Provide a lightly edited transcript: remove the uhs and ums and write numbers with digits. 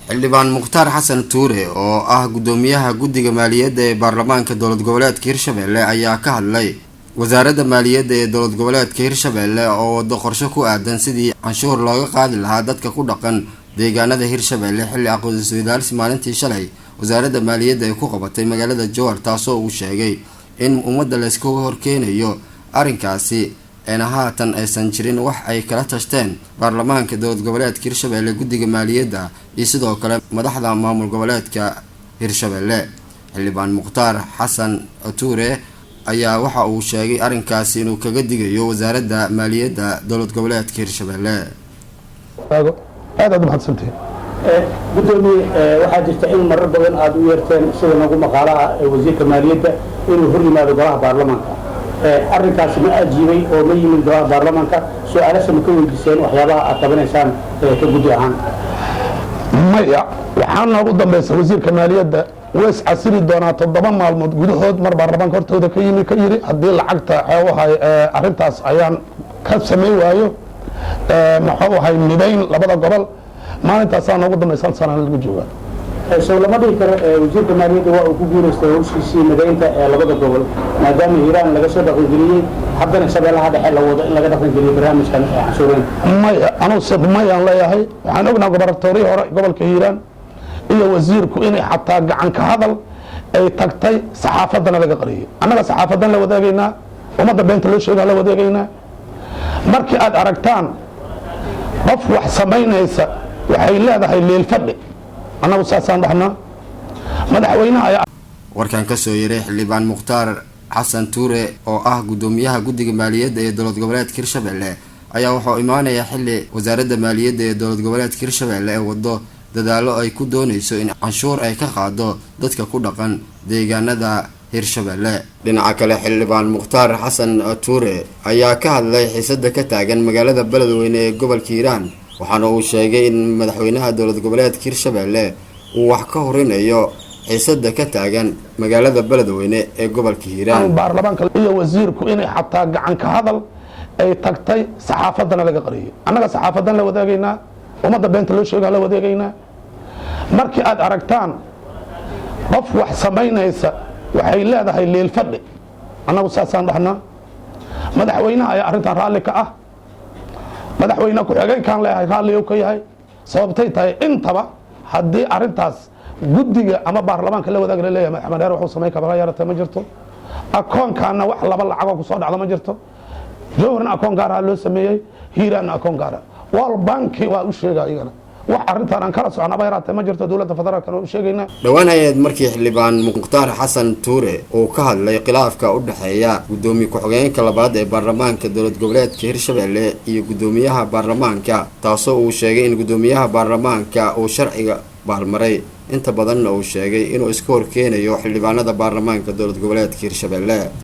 xildhibaan Mukhtaar Xasan Tuure oo ah gudoomiyaha guddiga maaliyadda ee baarlamaanka dowlad goboleedka Hirshabelle ayaa ka hadlay wasaaradda maaliyadda ee dowlad goboleedka Hirshabelle oo wado qorshe ku aadan sidii canshuur looga qaadi lahaa dadka ku dhaqan deegaanada Hirshabelle xilli aqoonsi maalintii shalay wasaaradda maaliyadda ay ku qabatay magaalada Jowhar taasoo uu sheegay in ummadda la isku horkeenayo arrinkaasi een haatan aysan jirin wax ay kala tashteen baarlamaanka dowlad goboleedka Hirshabelle guddiga maaliyadda iyo sidoo kale madaxda maamul goboleedka Hirshabelle xildhibaan Mukhtaar Xasan Tuure ayaa waxa uu sheegay arrinkaasi inuu kaga digayo wasaaradda maaliyadda dowlad goboleedka Hirshabelle aad mahadsantahay gudoomiye waxaa jirta in marar badan aad u yeerteen sida nagu maqaalaha wasiirka maaliyadda inuu hor yimaado golaha baarlamaanka arrinkaasi ma ajiibay oo ma yimid golaha baarlamaanka su'aalaha ma ka weydiiseen waxyaabaha aad qabanaysaan ka guddi ahaan maya waxaan ugu dambeysay wasiirka maaliyadda wees casiri doonaa 7 maalmood gudahood mar baarlamaanka hortooda ka yiri haddii lacagta wahay arrintaas ayaan ka sameey waayo maxuu ahay nidayn labada gobol maalintaasaan ugu dambeysay sanad lagu jooga soo lama dhigi karo wasiirka maaliyadda waa uu ku guuleystay howshiisii nidaynta labada gobol maadaama Hiiraan laga soo dhaqangeliyay haddana Shabeellaha Dhexe la wado in laga dhaqangeliyo barnaamijkan canshuureyn maya anuu sameeyaan leeyahay waxaan ognahay goboltoori hore gobolka Hiiraan iyo wasiirku inay xataa gacan ka hadal ay tagtay saxaafadana laga qariyay annaga saxaafadan la wadaagaynaa umada beenta loo sheegay la wadaagaynaa markii aad aragtaan qof wax sameynaysa waxay leedahay leel fadhi annagu saasaan dhahnaa madaxweynaha ayaa warkan ka soo yeeray xildhibaan Mukhtaar Xasan Tuure oo ah gudoomiyaha guddiga maaliyadda ee dowlad goboleedka Hirshabelle ayaa wuxuu imaanaya xilli wasaaradda maaliyadda ee dowlad goboleedka Hirshabelle ee wado dadaalo ay ku doonayso in canshuur ay ka qaado dadka ku dhaqan deegaanada Hirshabelle dhinaca kale xildhibaan Mukhtaar Xasan Tuure ayaa ka hadlay xiisada ka taagan magaalada Beledweyne ee gobolka Hiiraan waxaana uu sheegay in madaxweynaha dowlad goboleedka Hirshabelle uu wax ka horinayo xiisada ka taagan magaalada Beledweyne ee gobolka Hiiraan baarlamaanka iyo wasiirku inay xataa gacan ka hadal ay tagtay saxaafadana laga qariyay annaga saxaafadan la wadaagaynaa umada beenta loo sheegay la wadaagaynaa markii aad aragtaan qof wax sameynaysa waxay leedahay leel fadhi annagu saasaan dhahnaa madaxweynaha ayaa arrintan raalli ka ah madaxweynaha ku xigay kan leeyahay raalli uu ka yahay sababtay tahay intaba haddii arrintaas guddiga ama baarlamaanka la wadaag leeyahay maxamed heer wuxuu sameey kabala yarata ma jirto akoonkaana wax laba lacag ku soo dhacdo ma jirto Jowharna akoon gaar ah loo sameeyay Hiiraan akoon gaar ah wal banki waa u sheegay iyagana wax arrintan aan kala soconaba yarata ma jirto dawladda federaalka oo sheegayna dhawaan hay'ad markii xildhibaan Mukhtaar Xasan Tuure oo ka hadlay khilaafka u dhaxeeya gudoomiye ku-xigeenka labaad ee baarlamaanka dowlad goboleedka Hirshabelle iyo gudoomiyaha baarlamaanka taasoo uu sheegay in gudoomiyaha baarlamaanka uu sharciga baalmaray inta badan uu sheegay inuu iska horkeenayo xildhibaanada baarlamaanka dowlad goboleedka Hirshabelle